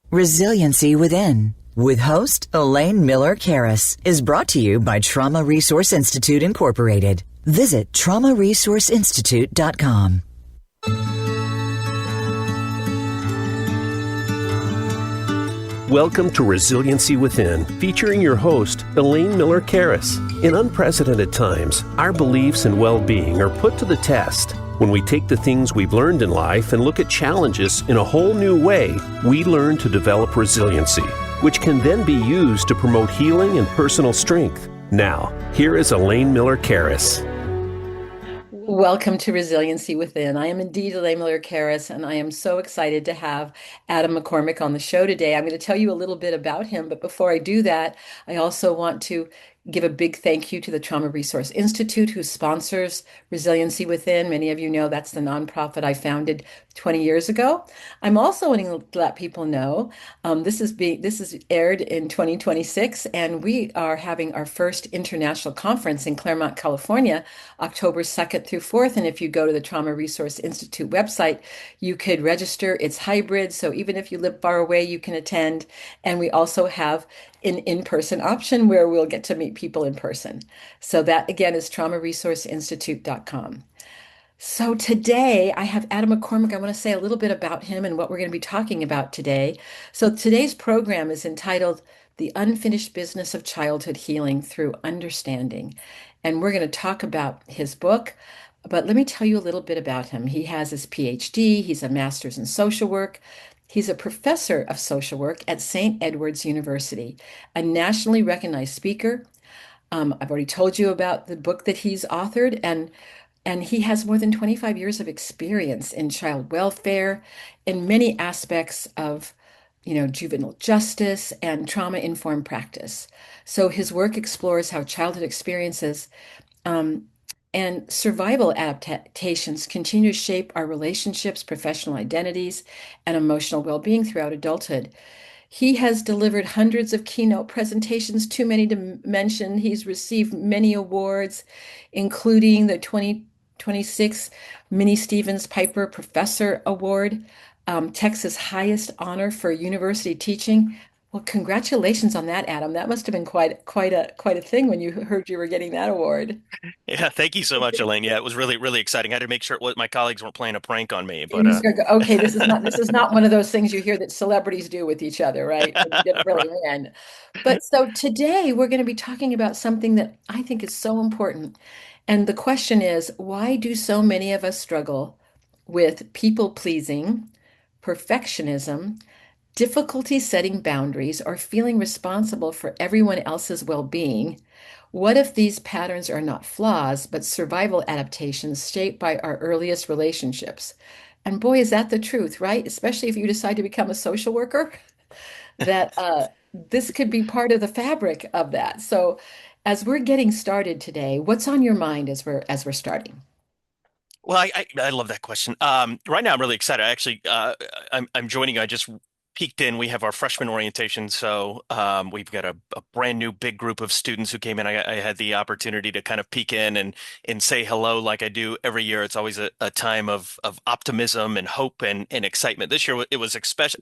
Resiliency Within, with host Elaine Miller-Karas, is brought to you by Trauma Resource Institute, Incorporated. Visit traumaresourceinstitute.com. Welcome to Resiliency Within, featuring your host, Elaine Miller-Karas. In unprecedented times, our beliefs and well-being are put to the test. When we take the things we've learned in life and look at challenges in a whole new way, we learn to develop resiliency, which can then be used to promote healing and personal strength. Now, here is Elaine Miller-Karas. Welcome to Resiliency Within. I am indeed Elaine Miller-Karas, and I am so excited to have Adam McCormick on the show today. I'm going to tell you a little bit about him, but before I do that, I also want to give a big thank you to the Trauma Resource Institute, who sponsors Resiliency Within. Many of you know that's the nonprofit I founded 20 years ago. I'm also wanting to let people know this is aired in 2026, and we are having our first international conference in Claremont, California, October 2nd through 4th. And if you go to the Trauma Resource Institute website, you could register. It's hybrid, so even if you live far away, you can attend. And we also have an in-person option where we'll get to meet people in person. So that, again, is traumaresourceinstitute.com. So today I have Adam McCormick. I want to say a little bit about him and what we're going to be talking about today. So today's program is entitled The Unfinished Business of Childhood Healing Through Understanding. And we're going to talk about his book. But let me tell you a little bit about him. He has his PhD. He's a master's in social work. He's a professor of social work at St. Edward's University, a nationally recognized speaker. I've already told you about the book that he's authored, and he has more than 25 years of experience in child welfare, in many aspects of, juvenile justice and trauma-informed practice. So his work explores how childhood experiences and survival adaptations continue to shape our relationships, professional identities, and emotional well-being throughout adulthood. He has delivered hundreds of keynote presentations, too many to mention. He's received many awards, including the 2026 Minnie Stevens Piper Professor Award, Texas' highest honor for university teaching. Well, congratulations on that, Adam. That must have been quite a thing when you heard you were getting that award. Yeah, thank you so much, Elaine. Yeah, it was really exciting. I had to make sure my colleagues weren't playing a prank on me, You but just go, okay, this is not one of those things you hear that celebrities do with each other, right? When you didn't really right. win. But so today we're going to be talking about something that I think is so important. And the question is, why do so many of us struggle with people pleasing, perfectionism, difficulty setting boundaries, or feeling responsible for everyone else's well-being? What if these patterns are not flaws, but survival adaptations shaped by our earliest relationships? And boy, is that the truth, right? Especially if you decide to become a social worker, that this could be part of the fabric of that. So, as we're getting started today, what's on your mind as we're starting? Well, I love that question. Right now I'm really excited. I'm joining you. I just peeked in. We have our freshman orientation, so we've got a brand new big group of students who came in. I had the opportunity to kind of peek in and say hello like I do every year. It's always a time of optimism and hope and excitement. This year it was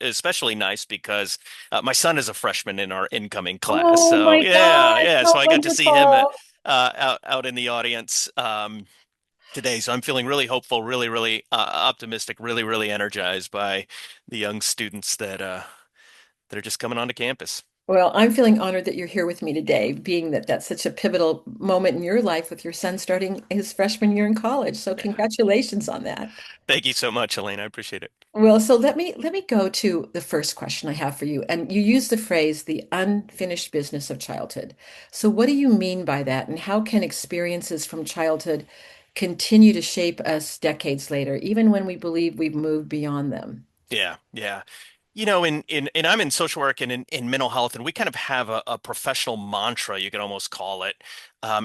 especially nice because my son is a freshman in our incoming class. Oh So my yeah, gosh, yeah. So how I got to see him wonderful. out in the audience. Today. So I'm feeling really hopeful, really optimistic, really energized by the young students that are just coming onto campus. Well, I'm feeling honored that you're here with me today, being that that's such a pivotal moment in your life with your son starting his freshman year in college. So congratulations on that. Thank you so much, Elaine. I appreciate it. Well, so let me go to the first question I have for you. And you use the phrase the unfinished business of childhood. So what do you mean by that? And how can experiences from childhood continue to shape us decades later, even when we believe we've moved beyond them? Yeah. In I'm in social work and in mental health, and we kind of have a professional mantra, you could almost call it,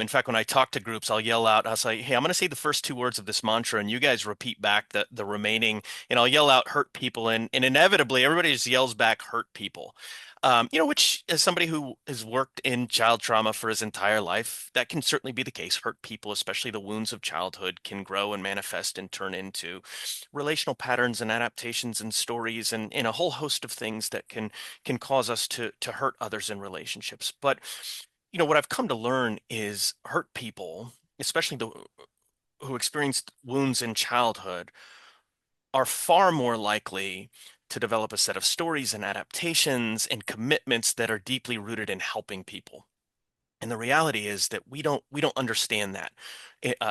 In fact, when I talk to groups, I'll yell out, I'll say, "Hey, I'm going to say the first two words of this mantra, and you guys repeat back the remaining." And I'll yell out "hurt people," and inevitably everybody just yells back "hurt people." Which as somebody who has worked in child trauma for his entire life, that can certainly be the case. Hurt people, especially the wounds of childhood, can grow and manifest and turn into relational patterns and adaptations and stories and a whole host of things that can cause us to hurt others in relationships. But what I've come to learn is hurt people, especially the who experienced wounds in childhood, are far more likely to develop a set of stories and adaptations and commitments that are deeply rooted in helping people. And the reality is that we don't understand that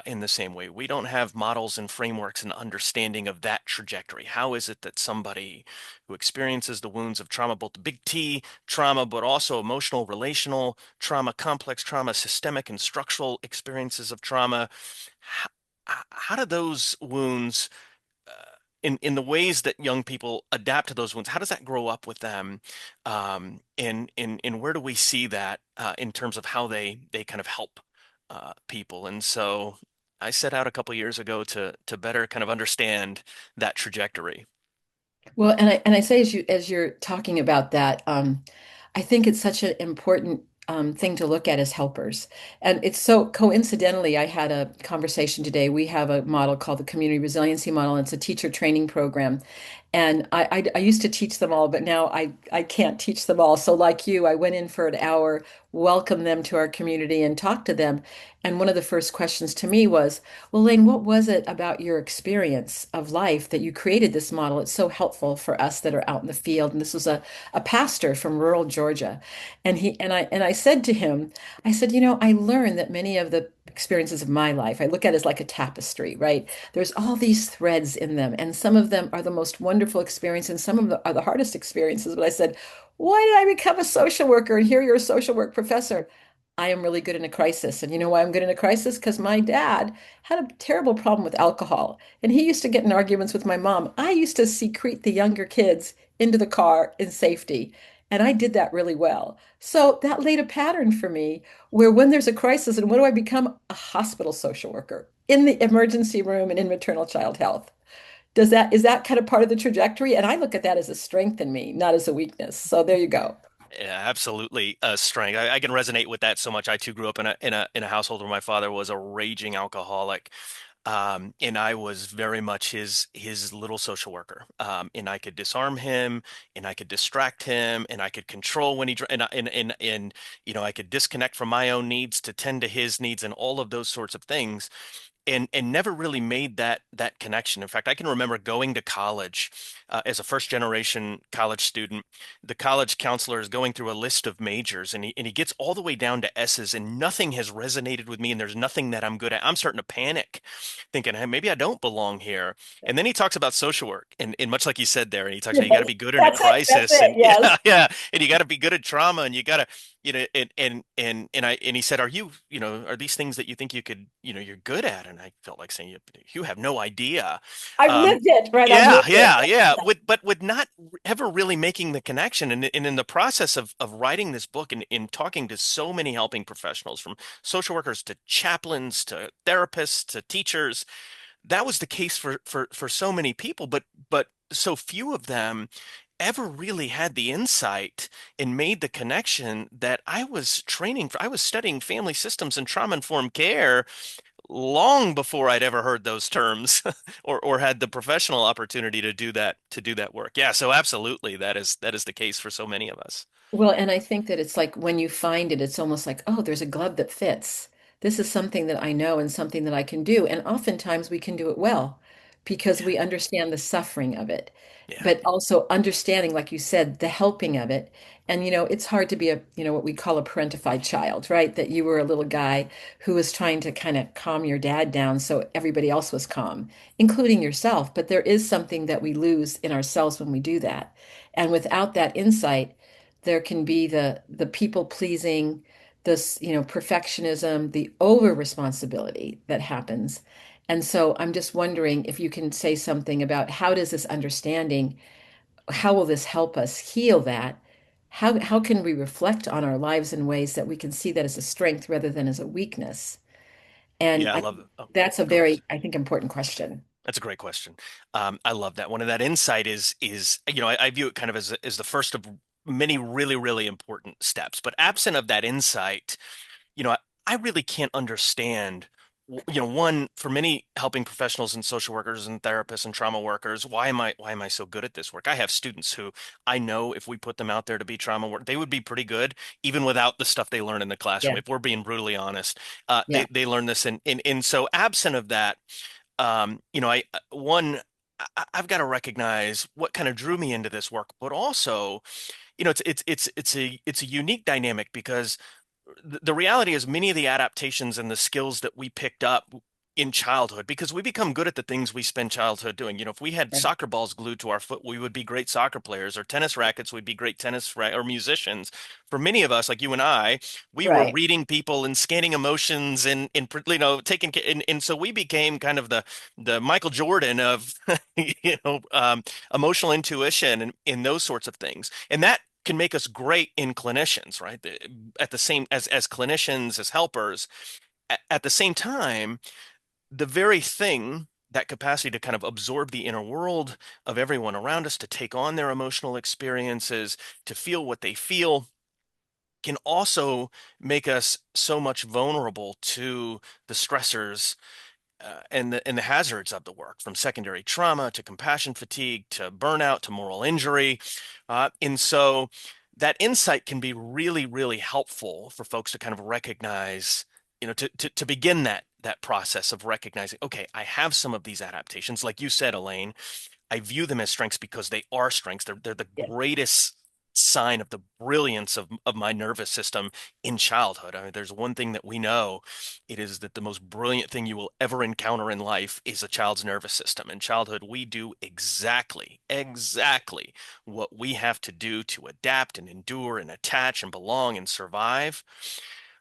in the same way. We don't have models and frameworks and understanding of that trajectory. How is it that somebody who experiences the wounds of trauma, both the big T trauma, but also emotional, relational trauma, complex trauma, systemic and structural experiences of trauma, how, how do those wounds in the ways that young people adapt to those wounds, how does that grow up with them? And where do we see that in terms of how they kind of help people? And so I set out a couple years ago to better kind of understand that trajectory. Well, and I say as you're talking about that, I think it's such an important thing to look at as helpers. And it's so coincidentally, I had a conversation today. We have a model called the Community Resiliency Model. And it's a teacher training program. And I used to teach them all, but now I can't teach them all. So like you, I went in for an hour, welcomed them to our community and talked to them. And one of the first questions to me was, well, Lane, what was it about your experience of life that you created this model? It's so helpful for us that are out in the field. And this was a pastor from rural Georgia. And I said to him, I said, I learned that many of the experiences of my life, I look at it as like a tapestry, right? There's all these threads in them, and some of them are the most wonderful experiences, and some of them are the hardest experiences. But I said, why did I become a social worker? And here you're a social work professor. I am really good in a crisis. And you know why I'm good in a crisis? Because my dad had a terrible problem with alcohol. And he used to get in arguments with my mom. I used to secrete the younger kids into the car in safety. And I did that really well. So that laid a pattern for me where when there's a crisis, and what do I become? A hospital social worker in the emergency room and in maternal child health. Is that kind of part of the trajectory? And I look at that as a strength in me, not as a weakness. So there you go. Yeah, absolutely a strength. I can resonate with that so much. I too grew up in a household where my father was a raging alcoholic. And I was very much his little social worker. And I could disarm him, and I could distract him, and I could control when he and I could disconnect from my own needs to tend to his needs, and all of those sorts of things, and never really made that connection. In fact, I can remember going to college as a first generation college student. The college counselor is going through a list of majors, and he gets all the way down to S's, and nothing has resonated with me, and there's nothing that I'm good at. I'm starting to panic, thinking, hey, maybe I don't belong here. And then he talks about social work, and much like you said there, and he talks about you got to Yes, be good in a that's it. That's crisis, it. and Yes. yeah, yeah, and you got to be good at trauma, and you got to and he said, are these things that you think you could, you're good at? And I felt like saying, you have no idea. I've Um, lived it, right? I've yeah, lived it. yeah, yeah. With not ever really making the connection. And in the process of writing this book and in talking to so many helping professionals, from social workers to chaplains to therapists to teachers, that was the case for so many people, but so few of them ever really had the insight and made the connection that I was studying family systems and trauma-informed care long before I'd ever heard those terms or had the professional opportunity to do that work. Yeah, so absolutely that is the case for so many of us. Well, and I think that it's like when you find it, it's almost like, oh, there's a glove that fits. This is something that I know and something that I can do. And oftentimes we can do it well because Yeah, we understand the suffering of it, yeah, but also understanding, like you said, the helping of it. And, it's hard to be what we call a parentified child, right? That you were a little guy who was trying to kind of calm your dad down so everybody else was calm, including yourself. But there is something that we lose in ourselves when we do that. And without that insight, there can be the people pleasing, this, perfectionism, the over responsibility that happens. And so I'm just wondering if you can say something about how does this understanding, how will this help us heal that? how can we reflect on our lives in ways that we can see that as a strength rather than as a weakness? And Yeah, I I love think it. Oh, that's a go ahead. very, I think, important question. That's a great question. I love that one. And that insight is I view it kind of as the first of many really, really important steps. But absent of that insight, you know, I really can't understand, one, for many helping professionals and social workers and therapists and trauma workers, why am I so good at this work? I have students who I know if we put them out there to be trauma work, they would be pretty good even without the stuff they learn in the classroom. Yeah, If we're being brutally honest, yeah, they learn this, and so absent of that, I one. I've got to recognize what kind of drew me into this work, but also, it's a unique dynamic because the reality is many of the adaptations and the skills that we picked up in childhood, because we become good at the things we spend childhood doing. If we had right, soccer balls glued to our foot, we would be great soccer players, or tennis rackets, we'd be great or musicians. For many of us, like you and I, we were right. reading people and scanning emotions and taking, and so we became kind of the Michael Jordan of emotional intuition and in those sorts of things. And that can make us great in clinicians, right? At the same as clinicians, as helpers. At the same time, the very thing, that capacity to kind of absorb the inner world of everyone around us, to take on their emotional experiences, to feel what they feel, can also make us so much vulnerable to the stressors and the hazards of the work, from secondary trauma to compassion fatigue to burnout to moral injury. And so that insight can be really, really helpful for folks to kind of recognize, to begin that process of recognizing, okay, I have some of these adaptations. Like you said, Elaine, I view them as strengths because they are strengths. They're the Yeah. greatest sign of the brilliance of my nervous system in childhood. I mean, there's one thing that we know, it is that the most brilliant thing you will ever encounter in life is a child's nervous system. In childhood, we do exactly what we have to do to adapt and endure and attach and belong and survive.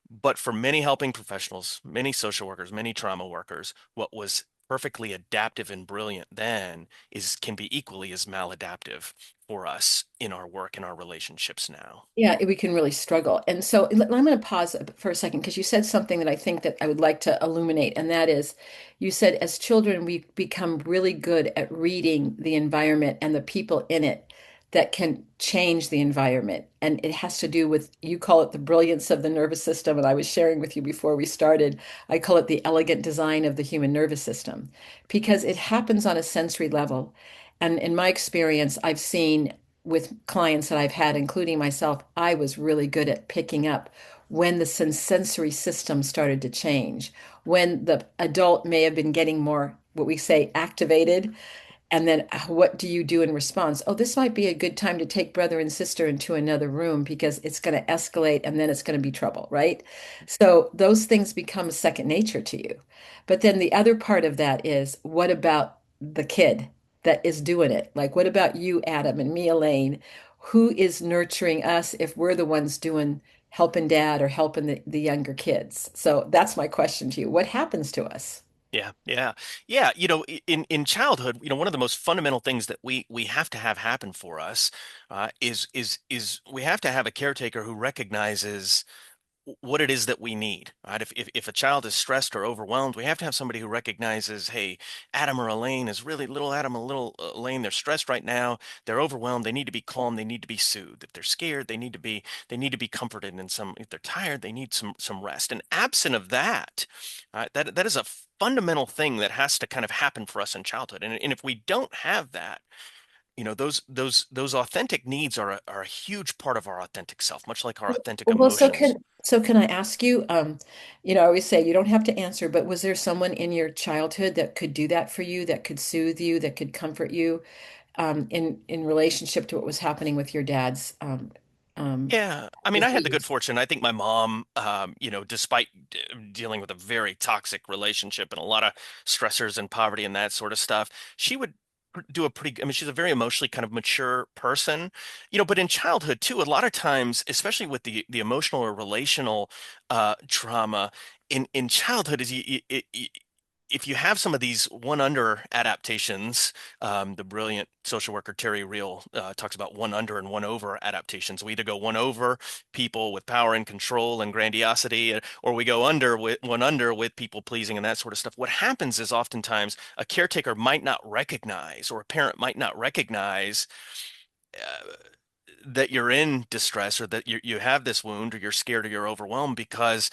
But for many helping professionals, many social workers, many trauma workers, what was perfectly adaptive and brilliant then is can be equally as maladaptive for us in our work and our relationships now. Yeah, we can really struggle. And so I'm going to pause for a second because you said something that I think that I would like to illuminate, and that is you said as children we become really good at reading the environment and the people in it that can change the environment. And it has to do with, you call it the brilliance of the nervous system, and I was sharing with you before we started, I call it the elegant design of the human nervous system because it happens on a sensory level. And in my experience, I've seen with clients that I've had, including myself, I was really good at picking up when the sensory system started to change, when the adult may have been getting more, what we say, activated. And then what do you do in response? Oh, this might be a good time to take brother and sister into another room because it's going to escalate and then it's going to be trouble, right? So those things become second nature to you. But then the other part of that is what about the kid that is doing it? Like, what about you, Adam, and me, Elaine? Who is nurturing us if we're the ones doing helping dad or helping the younger kids? So that's my question to you. What happens to us? Yeah, yeah, yeah. In childhood, one of the most fundamental things that we have to have happen for us is we have to have a caretaker who recognizes what it is that we need, right? If a child is stressed or overwhelmed, we have to have somebody who recognizes, hey, Adam or Elaine is really little Adam and little Elaine. They're stressed right now. They're overwhelmed. They need to be calm. They need to be soothed. If they're scared, they need to be comforted. And if they're tired, they need some rest. And absent of that, that is a fundamental thing that has to kind of happen for us in childhood. And if we don't have that, those authentic needs are a huge part of our authentic self, much like our authentic Well, emotions. so can I ask you, I always say you don't have to answer, but was there someone in your childhood that could do that for you, that could soothe you, that could comfort you, in relationship to what was happening with your dad's Yeah, I mean, I had the good disease? fortune. I think my mom, despite dealing with a very toxic relationship and a lot of stressors and poverty and that sort of stuff, she would do a pretty, I mean, she's a very emotionally kind of mature person, but in childhood too, a lot of times, especially with the emotional or relational trauma in childhood, is if you have some of these one under adaptations, the brilliant social worker Terry Real talks about one under and one over adaptations. We either go one over people with power and control and grandiosity, or we go under with one under with people pleasing and that sort of stuff. What happens is oftentimes a caretaker might not recognize, or a parent might not recognize uh, that you're in distress, or that you have this wound, or you're scared, or you're overwhelmed, because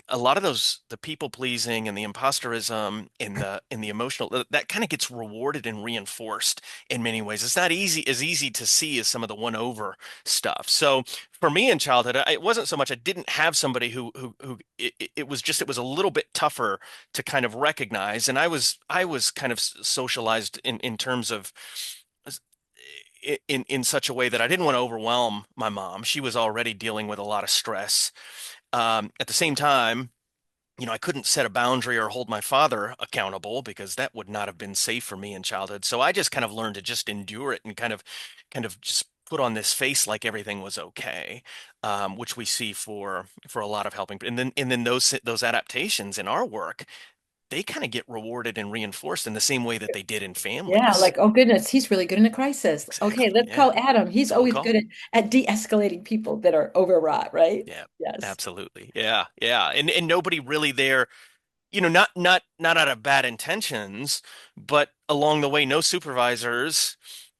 a lot of those, the people pleasing and the imposterism and the emotional, that kind of gets rewarded and reinforced in many ways. It's not easy to see as some of the one over stuff. So for me in childhood, it wasn't so much I didn't have somebody who it was just, it was a little bit tougher to kind of recognize. And I was kind of socialized in terms of in such a way that I didn't want to overwhelm my mom. She was already dealing with a lot of stress. At the same time, I couldn't set a boundary or hold my father accountable, because that would not have been safe for me in childhood. So I just kind of learned to just endure it and kind of just put on this face like everything was okay, which we see for a lot of helping. And then those adaptations in our work, they kind of get rewarded and reinforced in the same way that they did in Yeah, families. like, oh goodness, he's really good in a crisis. Okay, Exactly. let's Yeah. call Adam. He's Good always good call. at de-escalating people that are overwrought, right? Yeah. Yes. Absolutely. Yeah. Yeah. And nobody really there, not out of bad intentions, but along the way, no supervisors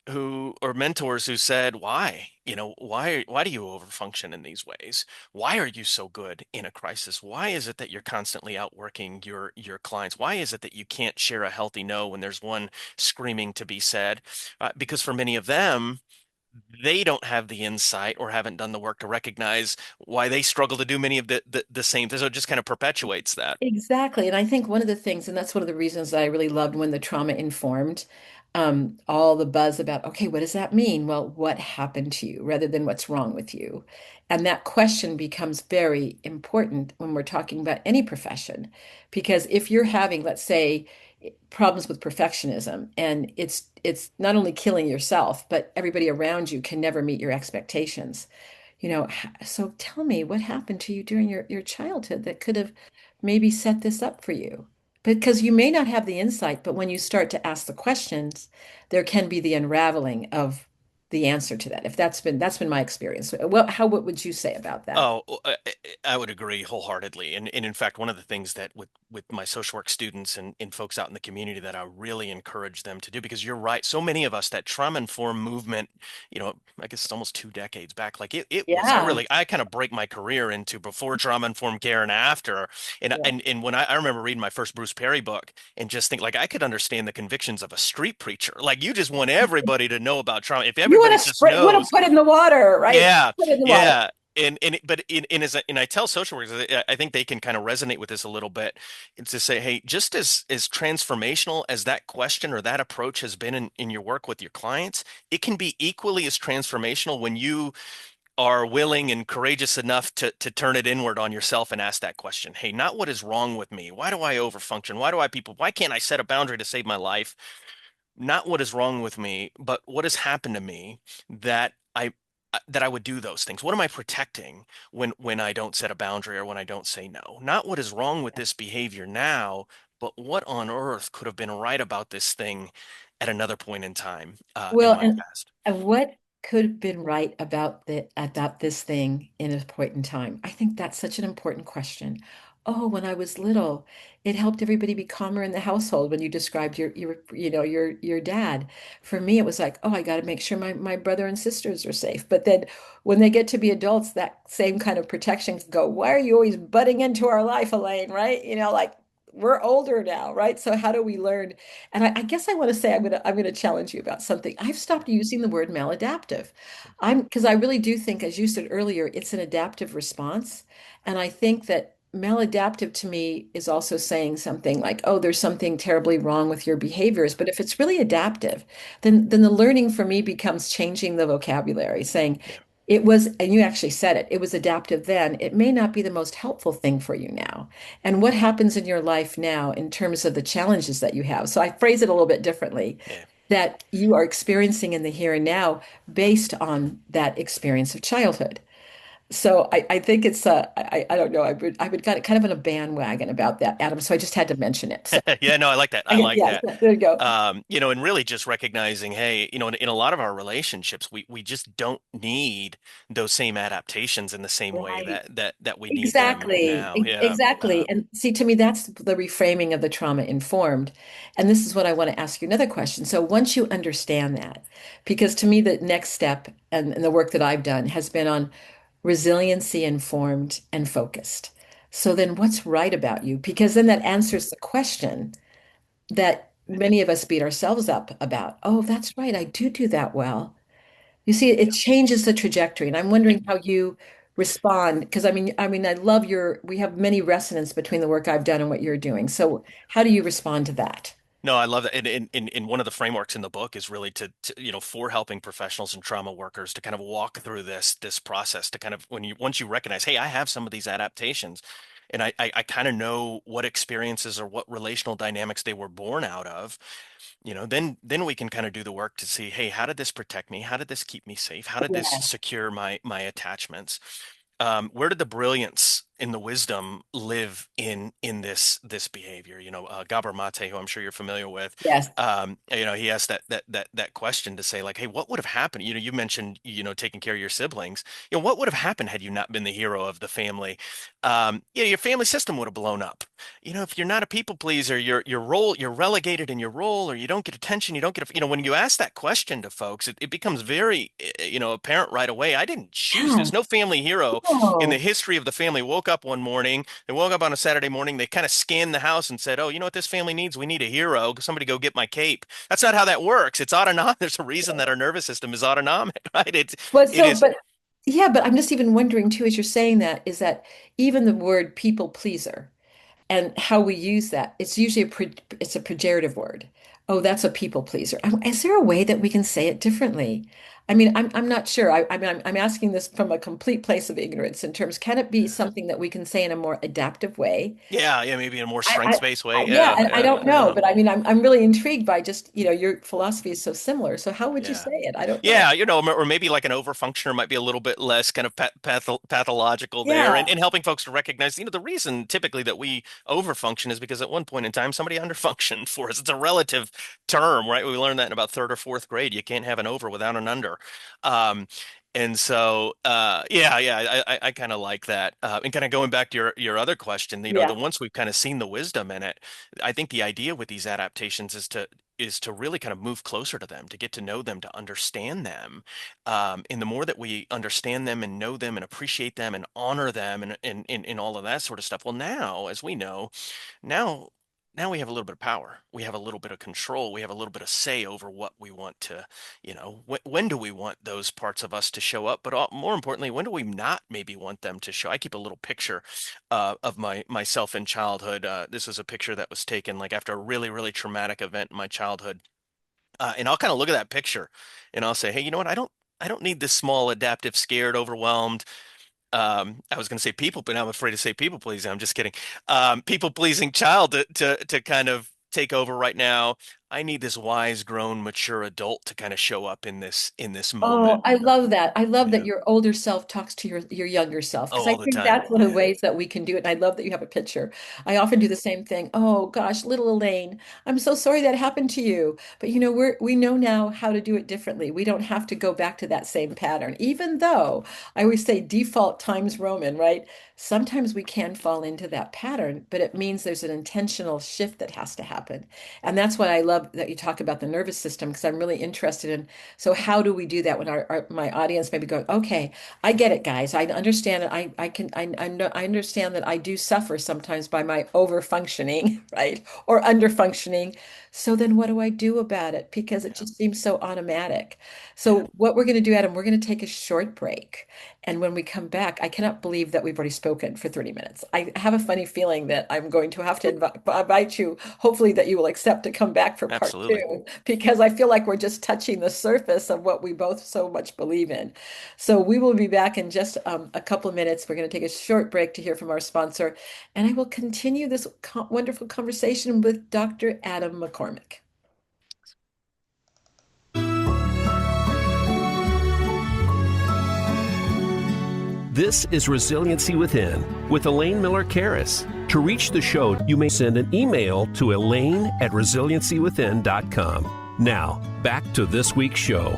who or mentors who said, why? Why do you overfunction in these ways? Why are you so good in a crisis? Why is it that you're constantly outworking your clients? Why is it that you can't share a healthy no when there's one screaming to be said? Because for many of them, they don't have the insight or haven't done the work to recognize why they struggle to do many of the same things. So it just kind of perpetuates that. Exactly. And I think one of the things, and that's one of the reasons that I really loved when the trauma informed all the buzz about, okay, what does that mean? Well, what happened to you rather than what's wrong with you? And that question becomes very important when we're talking about any profession. Because if you're having, let's say, problems with perfectionism, and it's not only killing yourself, but everybody around you can never meet your expectations. So tell me what happened to you during your childhood that could have maybe set this up for you. Because you may not have the insight, but when you start to ask the questions, there can be the unraveling of the answer to that. If that's been my experience. Well, what would you say about that? Oh, I would agree wholeheartedly. And in fact, one of the things that with my social work students and folks out in the community that I really encourage them to do, because you're right, so many of us, that trauma informed movement, I guess it's almost 2 decades back. Like it was, Yeah. I kind of break my career into before trauma informed care and after. And Yeah. and and when I remember reading my first Bruce Perry book and just think, like, I could understand the convictions of a street preacher. Like, you just want everybody to know about trauma. If You want everybody to just spray, you want to knows. put it in the water, right? Yeah, Put it in the water. yeah. And I tell social workers, I think they can kind of resonate with this a little bit. It's to say, hey, just as transformational as that question or that approach has been in your work with your clients, it can be equally as transformational when you are willing and courageous enough to turn it inward on yourself and ask that question. Hey, not what is wrong with me? Why do I overfunction? Why can't I set a boundary to save my life? Not what is wrong with me, but what has happened to me that I would do those things. What am I protecting when I don't set a boundary or when I don't say no? Not what is wrong with this behavior now, but what on earth could have been right about this thing at another point in time in Well, my and past? what could have been right about this thing in a point in time? I think that's such an important question. Oh, when I was little, it helped everybody be calmer in the household when you described your dad. For me, it was like, oh, I got to make sure my brother and sisters are safe. But then when they get to be adults, that same kind of protection can go, why are you always butting into our life, Elaine? Right? Like we're older now, right? So how do we learn? And I guess I want to say I'm gonna challenge you about something. I've stopped using the word maladaptive. Because I really do think, as you said earlier, it's an adaptive response. And I think that maladaptive to me is also saying something like, oh, there's something terribly wrong with your behaviors. But if it's really adaptive, then the learning for me becomes changing the vocabulary, saying Yeah, it was, and you actually said it was adaptive then. It may not be the most helpful thing for you now. And what happens in your life now in terms of the challenges that you have? So I phrase it a little bit differently, yeah, that you are experiencing in the here and now based on that experience of childhood. So I think it's I don't know, I would got kind of in a bandwagon about that, Adam. So I just had to mention it. So Yeah, no, I like that. I like yeah, that. there you go. And really just recognizing, hey, in a lot of our relationships, we just don't need those same adaptations in the same way Right. that we need them Exactly. now. Yeah. Exactly. And see, to me, that's the reframing of the trauma informed. And this is what I want to ask you another question. So once you understand that, because to me, the next step and the work that I've done has been on resiliency informed and focused. So then what's right about you? Because then that answers the question that many of us beat ourselves up about. Oh, that's right. I do that well. You see, it changes the trajectory, and I'm wondering how you respond because I love we have many resonance between the work I've done and what you're doing. So, how do you respond to that? No, I love that. And in one of the frameworks in the book is really for helping professionals and trauma workers to kind of walk through this process to kind of once you recognize, hey, I have some of these adaptations, and I kind of know what experiences or what relational dynamics they were born out of, then we can kind of do the work to see, hey, how did this protect me? How did this keep me safe? How did this Yeah. secure my attachments? Where did the brilliance and the wisdom live in this behavior? Gabor Mate, who I'm sure you're familiar with, Yes. he asked that question to say like, hey, what would have happened? You mentioned taking care of your siblings. What would have happened had you not been the hero of the family? Your family system would have blown up. If you're not a people pleaser, you're relegated in your role, or you don't get attention, you don't get, when you ask that question to folks, it becomes very, apparent right away. I didn't choose Yeah. this. No family hero in the Oh, history of the family woke up one morning. They woke up on a Saturday morning. They kind of scanned the house and said, "Oh, you know what this family needs? We need a hero. Somebody go get my cape." That's not how that works. It's autonomic. There's a reason that our nervous system is autonomic, right? but It is. yeah, but I'm just even wondering too, as you're saying that, is that even the word people pleaser and how we use that, it's usually it's a pejorative word. Oh, that's a people pleaser. Is there a way that we can say it differently? I'm not sure. I'm asking this from a complete place of ignorance in terms, can it be something that we can say in a more adaptive way? Yeah, yeah, maybe in a more I, I, strengths-based way. yeah, Yeah, and I yeah, don't know, yeah. but I'm really intrigued by just, your philosophy is so similar. So how would you Yeah. say it? I don't know. Yeah, or maybe like an overfunctioner might be a little bit less kind of pathological there, and, Yeah. and helping folks to recognize, the reason typically that we overfunction is because at one point in time somebody underfunctioned for us. It's a relative term, right? We learned that in about third or fourth grade. You can't have an over without an under. Um, and so, yeah, I kind of like that. And kind of going back to your other question, the Yeah. once we've kind of seen the wisdom in it, I think the idea with these adaptations is to really kind of move closer to them, to get to know them, to understand them. And the more that we understand them and know them and appreciate them and honor them and all of that sort of stuff, well, now, as we know, now now we have a little bit of power. We have a little bit of control. We have a little bit of say over what we want to, when do we want those parts of us to show up? But more importantly, when do we not maybe want them to show? I keep a little picture of myself in childhood. This was a picture that was taken like after a really, really traumatic event in my childhood. And I'll kind of look at that picture and I'll say, hey, you know what? I don't need this small, adaptive, scared, overwhelmed. I was going to say people, but now I'm afraid to say people pleasing. I'm just kidding. People pleasing child to kind of take over right now. I need this wise, grown, mature adult to kind of show up in this Oh, moment. I love that. I love that Yeah, your older self talks to your younger self oh, because I all the think time. that's one of the Yeah, ways that we can do it. And I love that you have a picture. I often do the same thing. Oh gosh, little Elaine, I'm so sorry that happened to you. But we know now how to do it differently. We don't have to go back to that same pattern. Even though I always say default times Roman, right? Sometimes we can fall into that pattern, but it means there's an intentional shift that has to happen. And that's why I love that you talk about the nervous system because I'm really interested in so how do we do that when my audience may be going, okay, I get it, guys. I understand it. I know I understand that I do suffer sometimes by my over functioning, right? Or under functioning. So then what do I do about it? Because it yeah, just seems so automatic. yeah. So what we're going to do, Adam, we're going to take a short break. And when we come back, I cannot believe that we've already spoken for 30 minutes. I have a funny feeling that I'm going to have to invite you, hopefully that you will accept to come back for part Absolutely. two, because I feel like we're just touching the surface of what we both so much believe in. So we will be back in just a couple of minutes. We're going to take a short break to hear from our sponsor, and I will continue this wonderful conversation with Dr. Adam McCormick. This is Resiliency Within with Elaine Miller-Karas. To reach the show, you may send an email to elaine@resiliencywithin.com. Now, back to this week's show.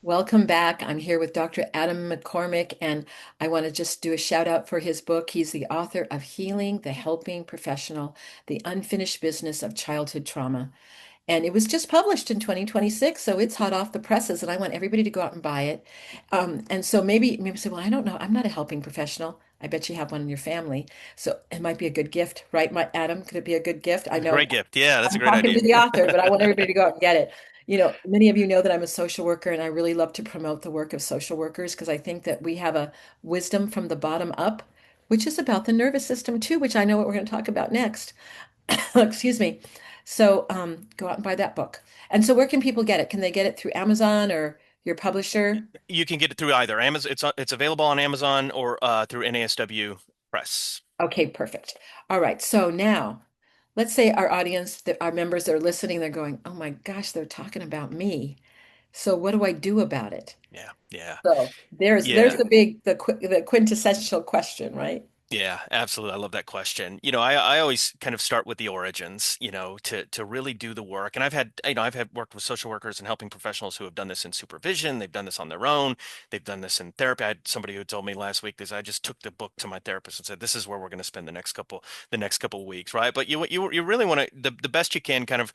Welcome back. I'm here with Dr. Adam McCormick, and I want to just do a shout out for his book. He's the author of Healing the Helping Professional, The Unfinished Business of Childhood Trauma. And it was just published in 2026, so it's hot off the presses, and I want everybody to go out and buy it. And so maybe say, well, I don't know, I'm not a helping professional. I bet you have one in your family, so it might be a good gift, right, my Adam? Could it be a good gift? I know Great gift. Yeah, that's a I'm great talking idea. to the author, but I want everybody to go out and get it. Many of you know that I'm a social worker, and I really love to promote the work of social workers because I think that we have a wisdom from the bottom up, which is about the nervous system too, which I know what we're going to talk about next. Excuse me. So go out and buy that book. And so where can people get it? Can they get it through Amazon or your publisher? You can get it through either Amazon. It's available on Amazon or through NASW Press. Okay, perfect. All right. So now let's say our audience, our members that are listening, they're going, oh my gosh, they're talking about me. So what do I do about it? Yeah, yeah, So there's yeah. the quintessential question, right? Yeah, absolutely. I love that question. I always kind of start with the origins, to really do the work. And I've had worked with social workers and helping professionals who have done this in supervision. They've done this on their own. They've done this in therapy. I had somebody who told me last week this, I just took the book to my therapist and said, this is where we're going to spend the next couple weeks, right? But you really want to, the best you can kind of,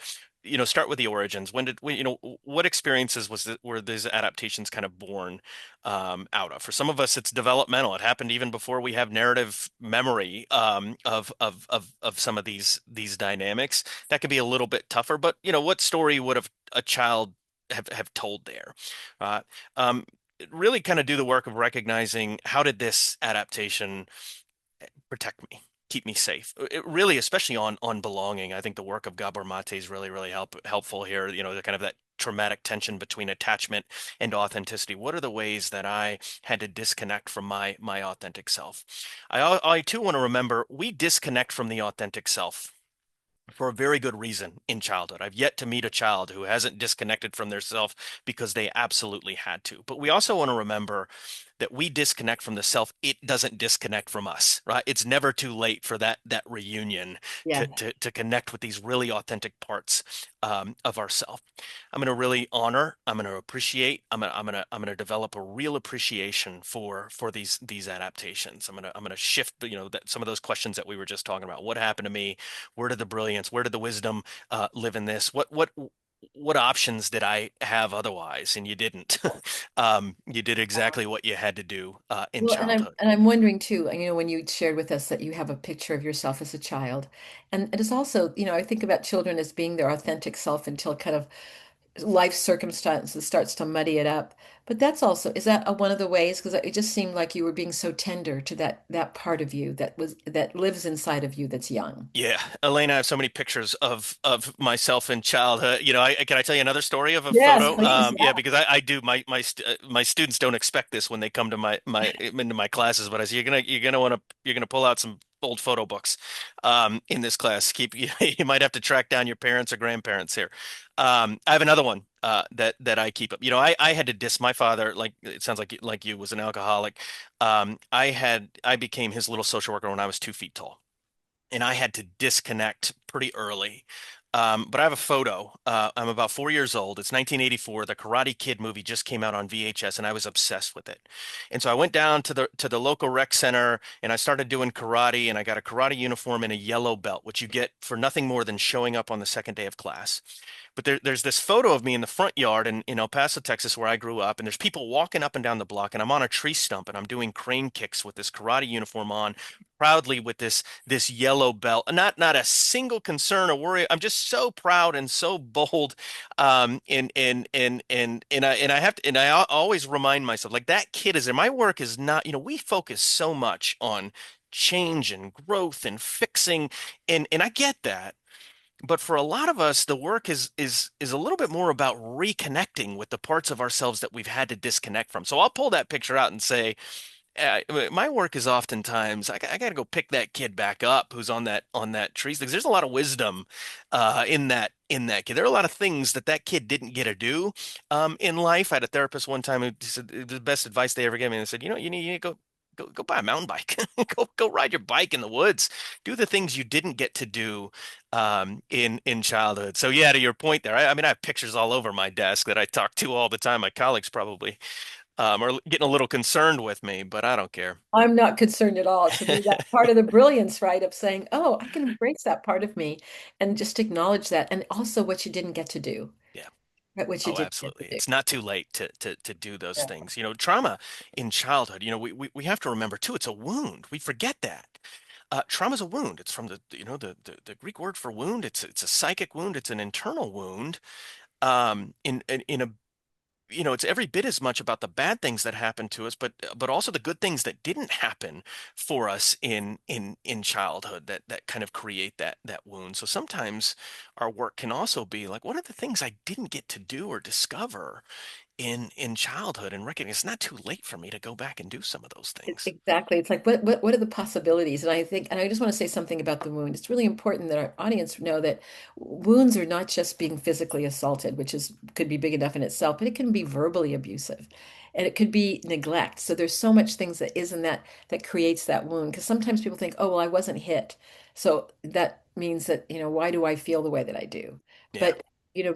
start with the origins. What experiences were these adaptations kind of born out of? For some of us, it's developmental. It happened even before we have narrative memory of some of these dynamics. That could be a little bit tougher, but what story would have a child have told there? Uh, um, really kind of do the work of recognizing how did this adaptation protect me, keep me safe. It really, especially on belonging, I think the work of Gabor Mate is really helpful here. The kind of that traumatic tension between attachment and authenticity. What are the ways that I had to disconnect from my authentic self? I too want to remember we disconnect from the authentic self for a very good reason in childhood. I've yet to meet a child who hasn't disconnected from their self because they absolutely had to. But we also want to remember that we disconnect from the self. It doesn't disconnect from us, right? It's never too late for that reunion Yeah. to connect with these really authentic parts of ourself. I'm going to really honor. I'm going to appreciate. I'm going to develop a real appreciation for these adaptations. I'm going to shift. Some of those questions that we were just talking about. What happened to me? Where did the brilliance? Where did the wisdom live in this? What options did I have otherwise? And you didn't. You did exactly what you had to do in Well, childhood. and I'm wondering too, when you shared with us that you have a picture of yourself as a child, and it is also, I think about children as being their authentic self until kind of life circumstances starts to muddy it up. But is that one of the ways? Because it just seemed like you were being so tender to that part of you that lives inside of you that's young. Yeah, Elaine, I have so many pictures of myself in childhood. Can I tell you another story of a Yes, photo? please. Yeah, Yeah. because I do my students don't expect this when they come to my into my classes, but I say you're gonna pull out some old photo books in this class. You might have to track down your parents or grandparents here. I have another one that I keep up. I had to diss my father. Like it sounds like you was an alcoholic. I became his little social worker when I was 2 feet tall and I had to disconnect pretty early. But I have a photo. I'm about 4 years old. It's 1984. The Karate Kid movie just came out on VHS, and I was obsessed with it. And so I went down to the local rec center, and I started doing karate. And I got a karate uniform and a yellow belt, which you get for nothing more than showing up on the second day of class. But there's this photo of me in the front yard in El Paso, Texas, where I grew up, and there's people walking up and down the block, and I'm on a tree stump, and I'm doing crane kicks with this karate uniform on, proudly with this yellow belt. Not a single concern or worry. I'm just so proud and so bold. And I always remind myself, like that kid is there. My work is not, we focus so much on change and growth and fixing, and I get that. But for a lot of us, the work is a little bit more about reconnecting with the parts of ourselves that we've had to disconnect from. So I'll pull that picture out and say, my work is oftentimes I got to go pick that kid back up who's on that tree because there's a lot of wisdom in that kid. There are a lot of things that that kid didn't get to do in life. I had a therapist one time who said the best advice they ever gave me. And they said, you need to go buy a mountain bike, go ride your bike in the woods, do the things you didn't get to do in childhood. So yeah, to your point there, I mean, I have pictures all over my desk that I talk to all the time. My colleagues probably are getting a little concerned with me, but I don't care. I'm not concerned at all. To me, that's part of the brilliance, right? Of saying, oh, I can embrace that part of me and just acknowledge that. And also what you didn't get to do, Yeah. right? What you Oh, didn't get to absolutely. do. It's not too late to do those Yeah. things. Trauma in childhood, we have to remember too, it's a wound. We forget that. Trauma is a wound. It's from the Greek word for wound. It's a psychic wound. It's an internal wound. In a it's every bit as much about the bad things that happened to us, but also the good things that didn't happen for us in childhood that kind of create that wound. So sometimes our work can also be like, what are the things I didn't get to do or discover in childhood, and recognize it's not too late for me to go back and do some of those things. Exactly. It's like what are the possibilities? And I think, and I just want to say something about the wound. It's really important that our audience know that wounds are not just being physically assaulted, which is could be big enough in itself, but it can be verbally abusive. And it could be neglect. So there's so much things that isn't that creates that wound. Because sometimes people think, oh, well, I wasn't hit. So that means that, why do I feel the way that I do? Yeah, But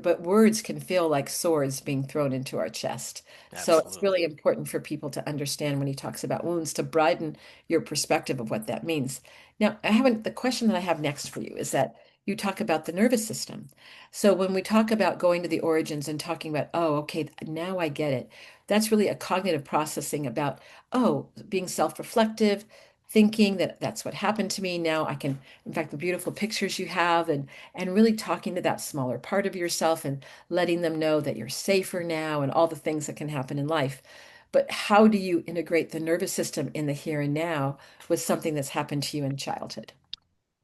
but words can feel like swords being thrown into our chest. So it's absolutely. really important for people to understand when he talks about wounds to broaden your perspective of what that means. Now, the question that I have next for you is that you talk about the nervous system. So when we talk about going to the origins and talking about, oh, okay, now I get it. That's really a cognitive processing about, oh, being self-reflective, thinking that that's what happened to me. Now I can, in fact, the beautiful pictures you have and really talking to that smaller part of yourself and letting them know that you're safer now and all the things that can happen in life. But how do you integrate the nervous system in the here and now with something that's happened to you in childhood?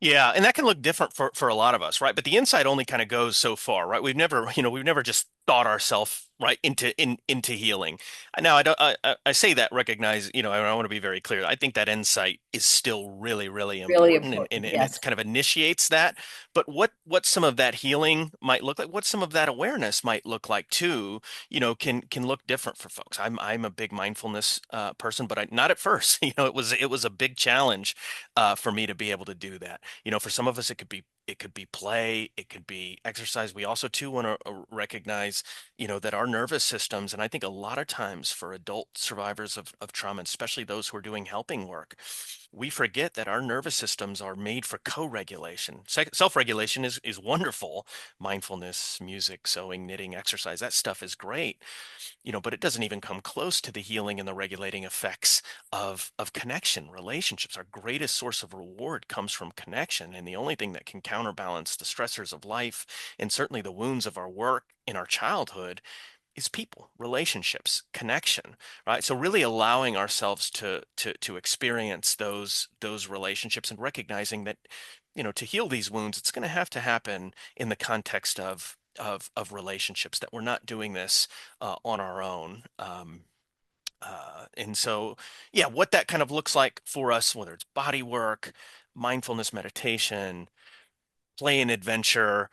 Yeah, and that can look different for a lot of us, right? But the insight only kind of goes so far, right? We've never just thought ourselves right into healing. Now, I don't I say that recognize, I want to be very clear. I think that insight is still really, really Really important, important. and it Yes. kind of initiates that. But what some of that healing might look like, what some of that awareness might look like too, can look different for folks. I'm a big mindfulness person, but not at first. It was a big challenge for me to be able to do that. For some of us, it could be play, it could be exercise. We also too want to recognize, that our nervous systems, and I think a lot of times for adult survivors of trauma, especially those who are doing helping work, we forget that our nervous systems are made for co-regulation. Self-regulation is wonderful. Mindfulness, music, sewing, knitting, exercise, that stuff is great, but it doesn't even come close to the healing and the regulating effects of connection, relationships. Our greatest source of reward comes from connection, and the only thing that can counterbalance the stressors of life and certainly the wounds of our work in our childhood is people, relationships, connection, right? So really allowing ourselves to experience those relationships and recognizing that, to heal these wounds, it's going to happen in the context of relationships, that we're not doing this on our own. And so, yeah, what that kind of looks like for us, whether it's body work, mindfulness meditation, play and adventure,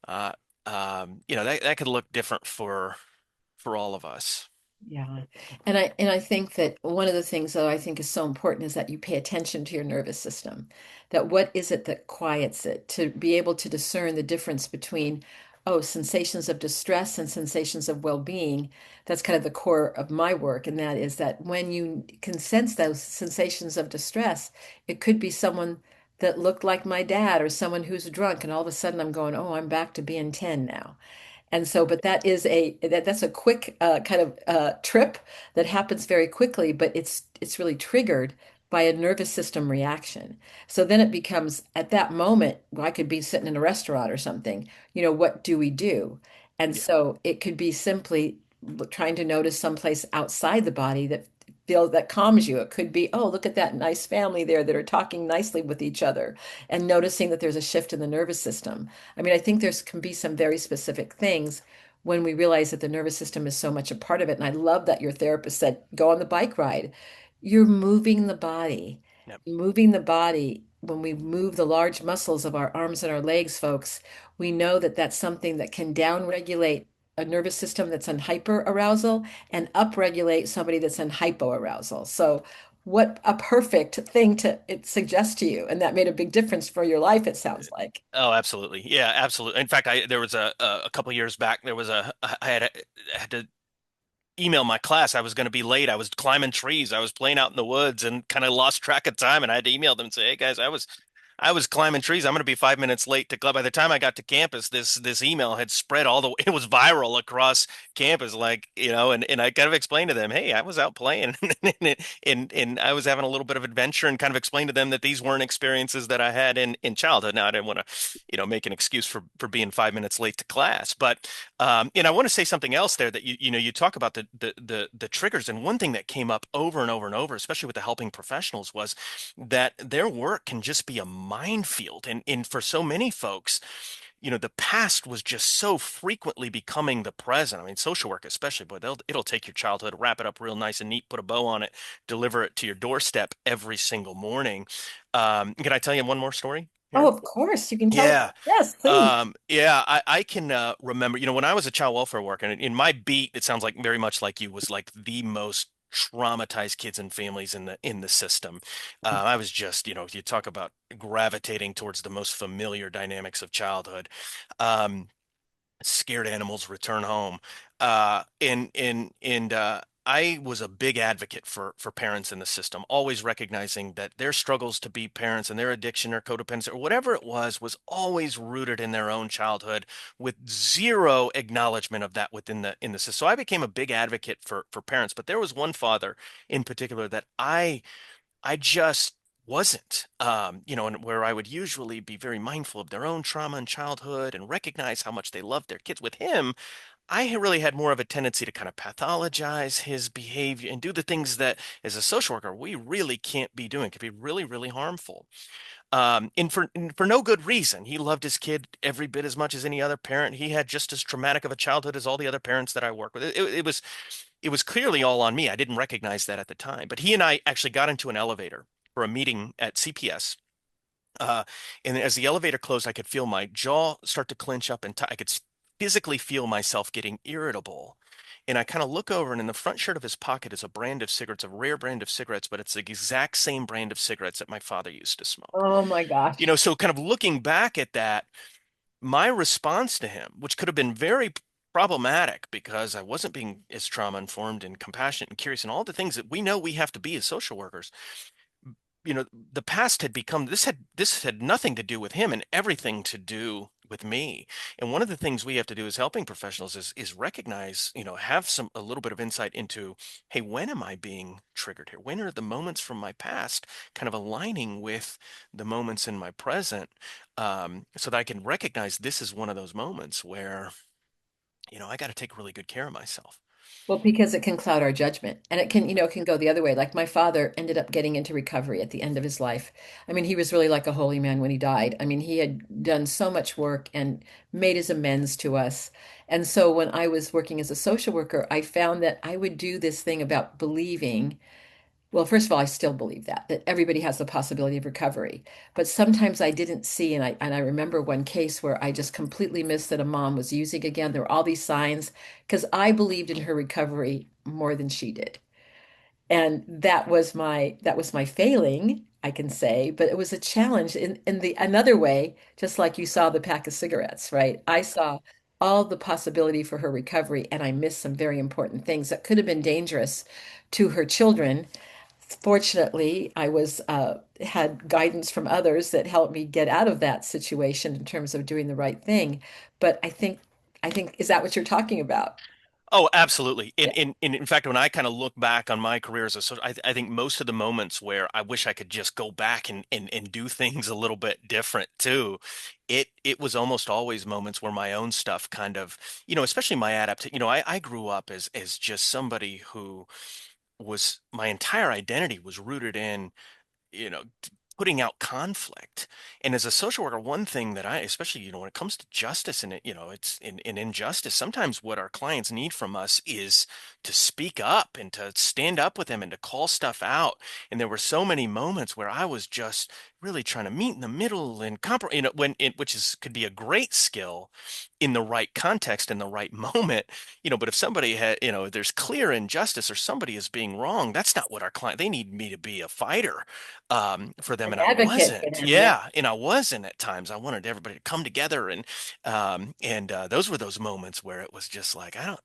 uh, that could look different for all of us. Yeah. And I think that one of the things that I think is so important is that you pay attention to your nervous system. That what is it that quiets it to be able to discern the difference between, oh, sensations of distress and sensations of well-being. That's kind of the core of my work. And that is that when you can sense those sensations of distress, it could be someone that looked like my dad or someone who's drunk, and all of a sudden I'm going, oh, I'm back to being 10 now. And so, but that's a quick kind of trip that happens very quickly, but it's really triggered by a nervous system reaction. So then it becomes at that moment, well, I could be sitting in a restaurant or something, what do we do? And Yeah, so it could be simply trying to notice someplace outside the body that calms you. It could be, oh, look at that nice family there that are talking nicely with each other and noticing that there's a shift in the nervous system. I mean, I think there's can be some very specific things when we realize that the nervous system is so much a part of it. And I love that your therapist said, go on the bike ride. You're moving the body. Yep. Moving the body, when we move the large muscles of our arms and our legs, folks, we know that that's something that can downregulate a nervous system that's in hyperarousal and upregulate somebody that's in hypoarousal. So, what a perfect thing to it suggest to you. And that made a big difference for your life, it sounds like. Oh, absolutely. Yeah, absolutely. In fact, there was a couple of years back, there was had to email my class. I was going to be late. I was climbing trees. I was playing out in the woods and kind of lost track of time. And I had to email them and say, "Hey guys, I was climbing trees. I'm going to be 5 minutes late to club." By the time I got to campus, this email had spread all the way. It was viral across campus, like, and I kind of explained to them, "Hey, I was out playing and I was having a little bit of adventure," and kind of explained to them that these weren't experiences that I had in childhood. Now, I didn't want to, make an excuse for being 5 minutes late to class, but and I want to say something else there that you talk about the triggers, and one thing that came up over and over and over, especially with the helping professionals, was that their work can just be a minefield, and for so many folks, the past was just so frequently becoming the present. I mean, social work especially, boy, it'll take your childhood, wrap it up real nice and neat, put a bow on it, deliver it to your doorstep every single morning. Can I tell you one more story Oh, here? of course, you can tell. Yeah. Yes, please. Yeah, I can remember, when I was a child welfare worker, and in my beat, it sounds like very much like you, was like the most traumatized kids and families in the system. I was just, you talk about gravitating towards the most familiar dynamics of childhood. Um, Scared animals return home. And I was a big advocate for parents in the system, always recognizing that their struggles to be parents and their addiction or codependency or whatever it was always rooted in their own childhood, with zero acknowledgement of that within the system. So I became a big advocate for parents, but there was one father in particular that I just wasn't, and where I would usually be very mindful of their own trauma in childhood and recognize how much they loved their kids. With him, I really had more of a tendency to kind of pathologize his behavior and do the things that, as a social worker, we really can't be doing. It could be really, really harmful. And for no good reason. He loved his kid every bit as much as any other parent. He had just as traumatic of a childhood as all the other parents that I work with. It was clearly all on me. I didn't recognize that at the time. But he and I actually got into an elevator for a meeting at CPS. Uh, and as the elevator closed, I could feel my jaw start to clench up, and I could physically feel myself getting irritable. And I kind of look over, and in the front shirt of his pocket is a brand of cigarettes, a rare brand of cigarettes, but it's the exact same brand of cigarettes that my father used to smoke. Oh my gosh. So kind of looking back at that, my response to him, which could have been very problematic because I wasn't being as trauma informed and compassionate and curious and all the things that we know we have to be as social workers, the past had become, this had nothing to do with him and everything to do with me. And one of the things we have to do as helping professionals is recognize, have a little bit of insight into, hey, when am I being triggered here? When are the moments from my past kind of aligning with the moments in my present, so that I can recognize this is one of those moments where, I got to take really good care of myself. Well, because it can cloud our judgment and it can go the other way. Like my father ended up getting into recovery at the end of his life. I mean, he was really like a holy man when he died. I mean, he had done so much work and made his amends to us. And so when I was working as a social worker, I found that I would do this thing about believing. Well, first of all, I still believe that everybody has the possibility of recovery. But sometimes I didn't see, and I remember one case where I just completely missed that a mom was using again. There were all these signs because I believed in her recovery more than she did. And that was my failing, I can say, but it was a challenge in the another way, just like you saw the pack of cigarettes, right? I saw all the possibility for her recovery, and I missed some very important things that could have been dangerous to her children. Fortunately, I was had guidance from others that helped me get out of that situation in terms of doing the right thing. But I think is that what you're talking about? Oh, absolutely. In Yeah. in in in fact, when I kind of look back on my career as a social, I think most of the moments where I wish I could just go back and do things a little bit different too, it was almost always moments where my own stuff kind of, especially my adaptation. I grew up as just somebody who was, my entire identity was rooted in, you know, putting out conflict. And as a social worker, one thing that I, especially, when it comes to justice and it's in injustice, sometimes what our clients need from us is to speak up and to stand up with them and to call stuff out. And there were so many moments where I was just really trying to meet in the middle and which could be a great skill in the right context in the right moment, but if somebody had, there's clear injustice or somebody is being wrong, that's not what our client, they need me to be a fighter for them. An And I advocate for wasn't. them, yeah. Yeah. And I wasn't at times. I wanted everybody to come together. And those were those moments where it was just like, I don't,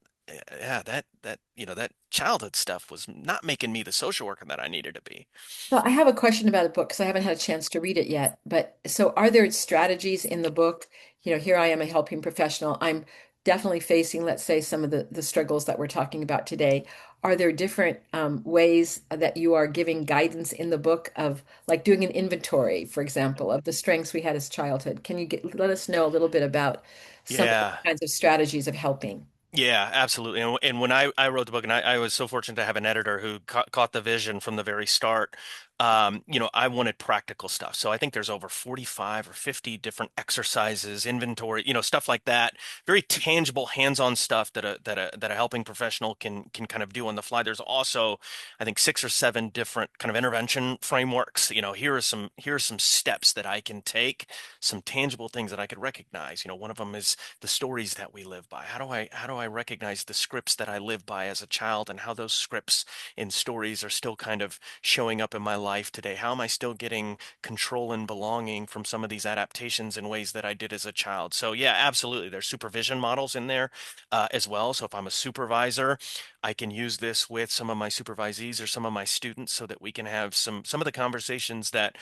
yeah, that childhood stuff was not making me the social worker that I needed to be. So I have a question about a book because I haven't had a chance to read it yet. But so are there strategies in the book? Here I am, a helping professional. I'm definitely facing, let's say, some of the struggles that we're talking about today. Are there different ways that you are giving guidance in the book of like doing an inventory, for example, of the strengths we had as childhood? Can you let us know a little bit about some of the Yeah. kinds of strategies of helping? Yeah, absolutely. And when I wrote the book, and I was so fortunate to have an editor who caught the vision from the very start, I wanted practical stuff. So I think there's over 45 or 50 different exercises, inventory, stuff like that. Very tangible, hands-on stuff that a helping professional can kind of do on the fly. There's also, I think, 6 or 7 different kind of intervention frameworks. Here are some steps that I can take, some tangible things that I could recognize. One of them is the stories that we live by. How do I recognize the scripts that I live by as a child and how those scripts and stories are still kind of showing up in my life today? How am I still getting control and belonging from some of these adaptations in ways that I did as a child? So yeah, absolutely. There's supervision models in there as well. So if I'm a supervisor, I can use this with some of my supervisees or some of my students so that we can have some of the conversations that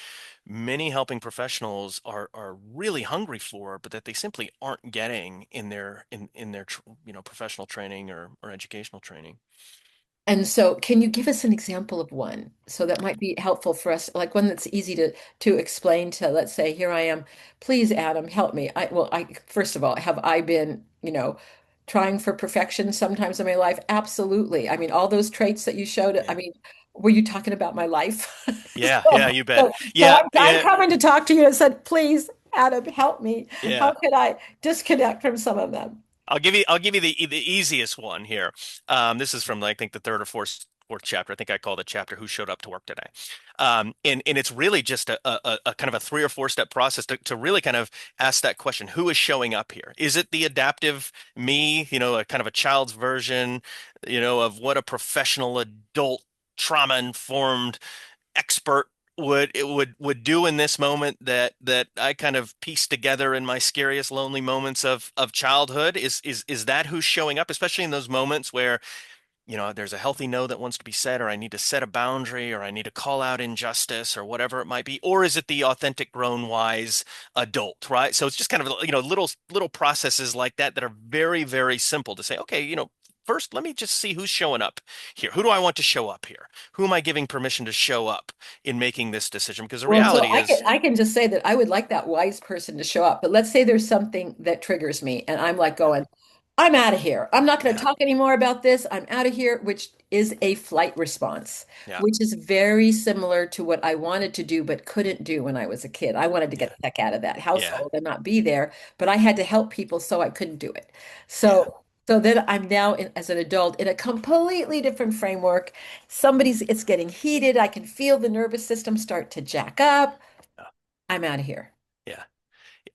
many helping professionals are really hungry for, but that they simply aren't getting in their professional training or educational training. And so, can you give us an example of one? So that might be helpful for us, like one that's easy to explain to, let's say, here I am, please, Adam, help me. I first of all, have I been, trying for perfection sometimes in my life? Absolutely. I mean, all those traits that you showed, I Yeah. mean, were you talking about my life? Yeah, So, yeah, you bet. so Yeah, I'm yeah, coming to talk to you and said, please, Adam, help me. How yeah. can I disconnect from some of them? I'll give you the easiest one here. This is from I think the third or fourth chapter. I think I call the chapter "Who Showed Up to Work Today," and it's really just a kind of a 3 or 4 step process to really kind of ask that question: Who is showing up here? Is it the adaptive me? A kind of a child's version, of what a professional adult trauma informed expert would do in this moment that I kind of pieced together in my scariest lonely moments of childhood. Is that who's showing up, especially in those moments where there's a healthy no that wants to be said, or I need to set a boundary, or I need to call out injustice, or whatever it might be? Or is it the authentic, grown, wise adult, right? So it's just kind of, little processes like that that are very, very simple to say, okay, first, let me just see who's showing up here. Who do I want to show up here? Who am I giving permission to show up in making this decision? Because the Well, so reality is, I can just say that I would like that wise person to show up. But let's say there's something that triggers me and I'm like going, I'm out of here. I'm not going to yeah, talk anymore about this. I'm out of here, which is a flight response, yeah, which is very similar to what I wanted to do but couldn't do when I was a kid. I wanted to get yeah, the heck out of that yeah, household and not be there, but I had to help people, so I couldn't do it. yeah. So then I'm now as an adult in a completely different framework. It's getting heated. I can feel the nervous system start to jack up. Yeah. I'm out of here. Yeah.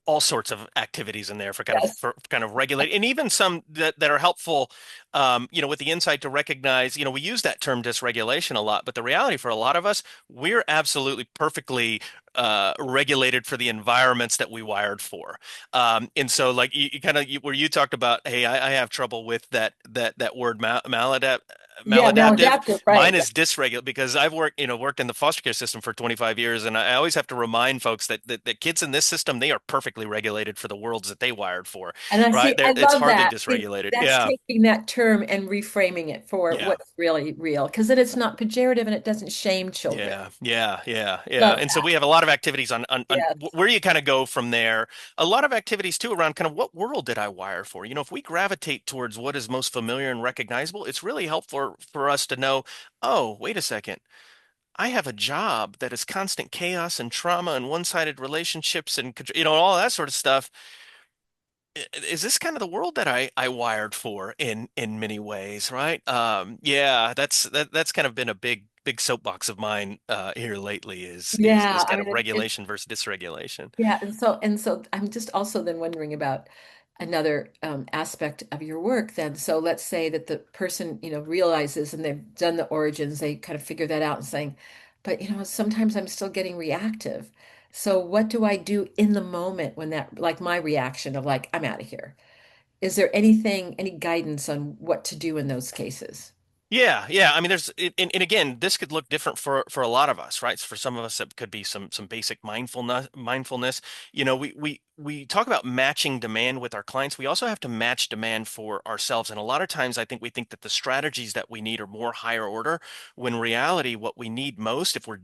All sorts of activities in there for kind of Yes. for kind of regulate, and even some that are helpful, with the insight to recognize, we use that term dysregulation a lot, but the reality for a lot of us, we're absolutely perfectly regulated for the environments that we wired for. And so like you kind of where you talked about, hey, I have trouble with that word Yeah, maladaptive. maladaptive, Mine right. is dysregulated because I've worked in the foster care system for 25 years, and I always have to remind folks that kids in this system, they are perfectly regulated for the worlds that they wired for, And I right? see, I It's love hardly that. dysregulated. That's Yeah, taking that term and reframing it for yeah. what's really real, because then it's not pejorative and it doesn't shame children. Yeah, yeah, yeah, yeah. Love And so that. we have a lot of activities on Yeah. where you kind of go from there. A lot of activities too around kind of what world did I wire for? If we gravitate towards what is most familiar and recognizable, it's really helpful for us to know, oh, wait a second. I have a job that is constant chaos and trauma and one-sided relationships and all that sort of stuff. Is this kind of the world that I wired for in many ways, right? Yeah, that's kind of been a big soapbox of mine here lately is Yeah, I kind of mean, it's regulation versus dysregulation. yeah, and so I'm just also then wondering about another aspect of your work then. So let's say that the person, realizes and they've done the origins, they kind of figure that out and saying, but sometimes I'm still getting reactive. So what do I do in the moment when that, like my reaction of like, I'm out of here? Is there any guidance on what to do in those cases? Yeah, yeah. I mean, and again, this could look different for a lot of us, right? So for some of us, it could be some basic mindfulness. We talk about matching demand with our clients. We also have to match demand for ourselves. And a lot of times, I think we think that the strategies that we need are more higher order, when reality, what we need most, if we're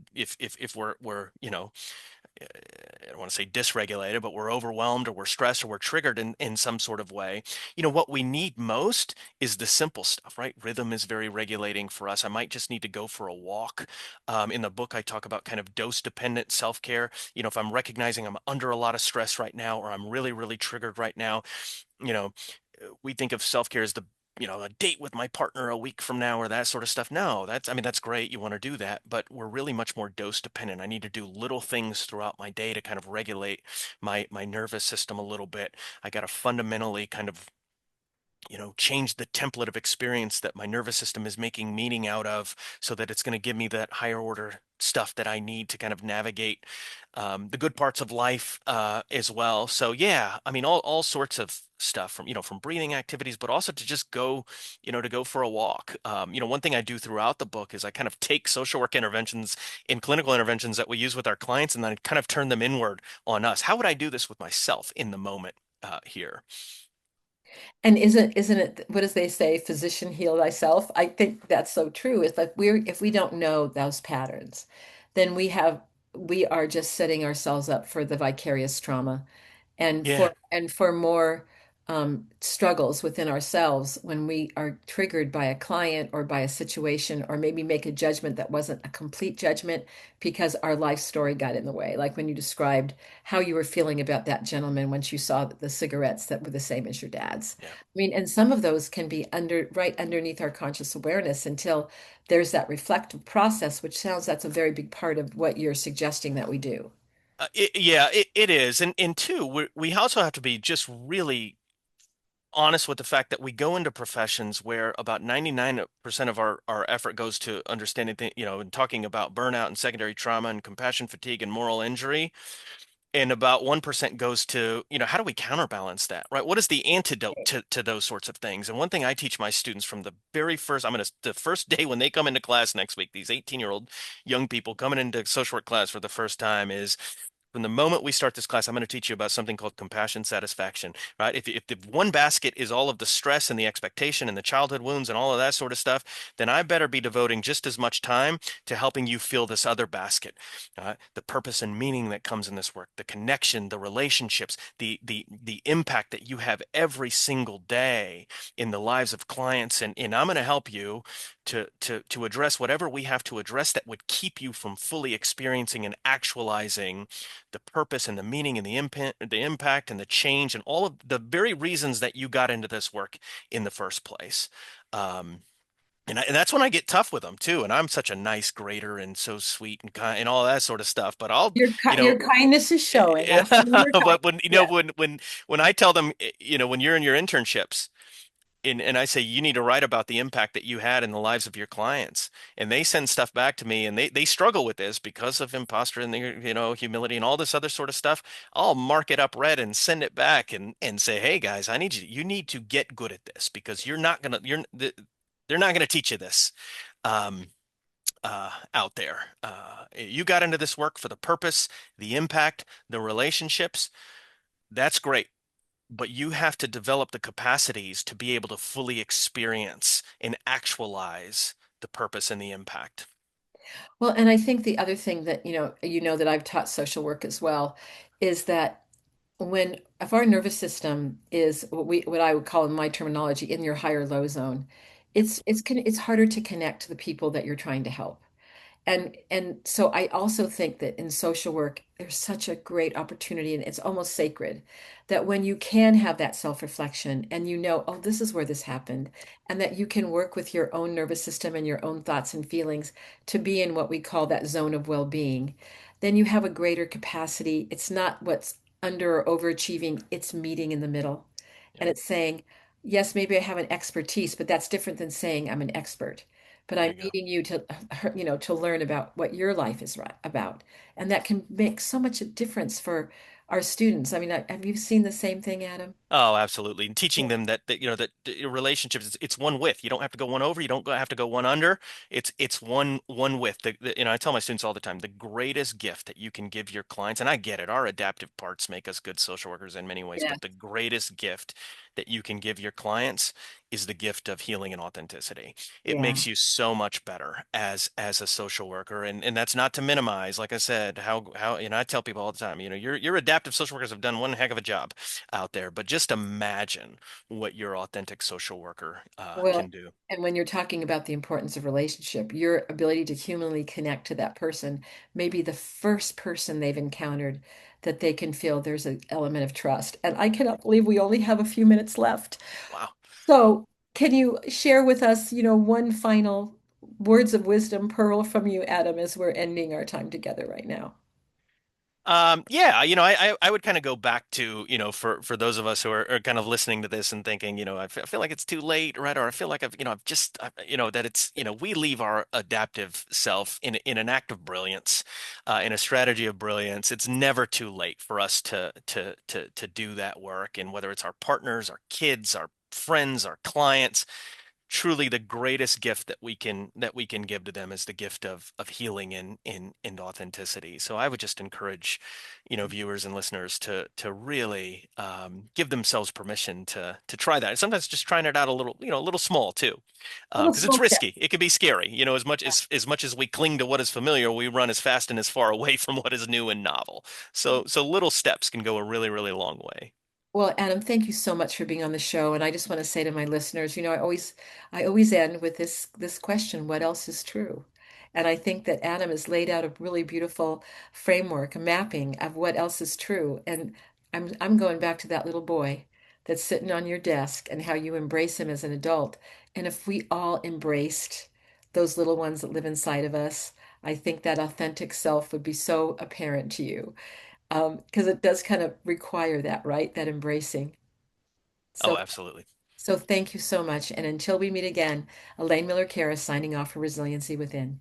I don't want to say dysregulated, but we're overwhelmed or we're stressed or we're triggered in some sort of way. What we need most is the simple stuff, right? Rhythm is very regulating for us. I might just need to go for a walk. In the book, I talk about kind of dose dependent self care. If I'm recognizing I'm under a lot of stress right now, or I'm really, really triggered right now, you know, we think of self-care as a date with my partner a week from now or that sort of stuff. No, I mean, that's great. You want to do that, but we're really much more dose dependent. I need to do little things throughout my day to kind of regulate my nervous system a little bit. I got to fundamentally kind of change the template of experience that my nervous system is making meaning out of, so that it's going to give me that higher order stuff that I need to kind of navigate the good parts of life as well. So yeah, I mean, all sorts of stuff from breathing activities, but also to just go, to go for a walk. One thing I do throughout the book is I kind of take social work interventions and clinical interventions that we use with our clients, and then I kind of turn them inward on us. How would I do this with myself in the moment here? And isn't it, what does they say, physician heal thyself? I think that's so true. If we don't know those patterns, then we are just setting ourselves up for the vicarious trauma and Yeah. for more struggles within ourselves when we are triggered by a client or by a situation, or maybe make a judgment that wasn't a complete judgment because our life story got in the way. Like when you described how you were feeling about that gentleman once you saw the cigarettes that were the same as your dad's. Yeah. I mean, and some of those can be right underneath our conscious awareness until there's that reflective process, which sounds that's a very big part of what you're suggesting that we do. Yeah, it is. And two, we also have to be just really honest with the fact that we go into professions where about 99% of our effort goes to understanding, and talking about burnout and secondary trauma and compassion fatigue and moral injury. And about 1% goes to, how do we counterbalance that, right? What is the antidote to those sorts of things? And one thing I teach my students from the very first, the first day when they come into class next week, these 18-year-old young people coming into social work class for the first time, is from the moment we start this class, I'm going to teach you about something called compassion satisfaction, right? If the one basket is all of the stress and the expectation and the childhood wounds and all of that sort of stuff, then I better be devoting just as much time to helping you fill this other basket. The purpose and meaning that comes in this work, the connection, the relationships, the impact that you have every single day in the lives of clients, and I'm going to help you to address whatever we have to address that would keep you from fully experiencing and actualizing the purpose and the meaning and the impact and the change and all of the very reasons that you got into this work in the first place. Um, and that's when I get tough with them too. And I'm such a nice grader and so sweet and kind and all that sort of stuff. But I'll, you know, Your kindness is showing. I see your but kindness. when Yeah. when I tell them, when you're in your internships, and I say you need to write about the impact that you had in the lives of your clients, and they send stuff back to me, and they struggle with this because of imposter and humility and all this other sort of stuff. I'll mark it up red and send it back and say, hey guys, you need to get good at this, because they're not gonna teach you this um, out there. You got into this work for the purpose, the impact, the relationships. That's great, but you have to develop the capacities to be able to fully experience and actualize the purpose and the impact. Well, and I think the other thing that, that I've taught social work as well, is that if our nervous system is what I would call in my terminology in your higher low zone, it's harder to connect to the people that you're trying to help. And so I also think that in social work, there's such a great opportunity, and it's almost sacred that when you can have that self-reflection and you know, oh, this is where this happened, and that you can work with your own nervous system and your own thoughts and feelings to be in what we call that zone of well-being, then you have a greater capacity. It's not what's under or overachieving, it's meeting in the middle. Yeah, And it's saying, yes, maybe I have an expertise, but that's different than saying I'm an expert. But there I'm you go. needing you to, to learn about what your life is about. And that can make so much a difference for our students. I mean, have you seen the same thing, Adam? Oh, absolutely. And teaching them that relationships, it's one width. You don't have to go one over. You don't have to go one under. It's one width. I tell my students all the time, the greatest gift that you can give your clients, and I get it, our adaptive parts make us good social workers in many ways, Yeah. but the greatest gift that you can give your clients is the gift of healing and authenticity. It Yeah. makes you so much better as a social worker, and that's not to minimize, like I said, how I tell people all the time, your adaptive social workers have done one heck of a job out there, but just imagine what your authentic social worker Well, can do. and when you're talking about the importance of relationship, your ability to humanly connect to that person may be the first person they've encountered that they can feel there's an element of trust. And I cannot believe we only have a few minutes left. Wow. So, can you share with us, one final words of wisdom pearl from you, Adam, as we're ending our time together right now? Yeah, I would kind of go back to, for those of us who are kind of listening to this and thinking, I feel like it's too late, right? Or I feel like that it's, we leave our adaptive self in an act of brilliance, in a strategy of brilliance. It's never too late for us to do that work. And whether it's our partners, our kids, our friends, our clients, truly the greatest gift that we can give to them is the gift of healing and authenticity. So I would just encourage, viewers and listeners to really give themselves permission to try that. And sometimes just trying it out a little, a little small too, Little because it's small step. risky. It can be scary. As much as we cling to what is familiar, we run as fast and as far away from what is new and novel. So little steps can go a really, really long way. Well, Adam, thank you so much for being on the show. And I just want to say to my listeners, I always end with this question, what else is true? And I think that Adam has laid out a really beautiful framework, a mapping of what else is true. And I'm going back to that little boy that's sitting on your desk and how you embrace him as an adult. And if we all embraced those little ones that live inside of us, I think that authentic self would be so apparent to you. Because it does kind of require that, right? That embracing. Oh, So, absolutely. so thank you so much. And until we meet again, Elaine Miller-Karas signing off for Resiliency Within.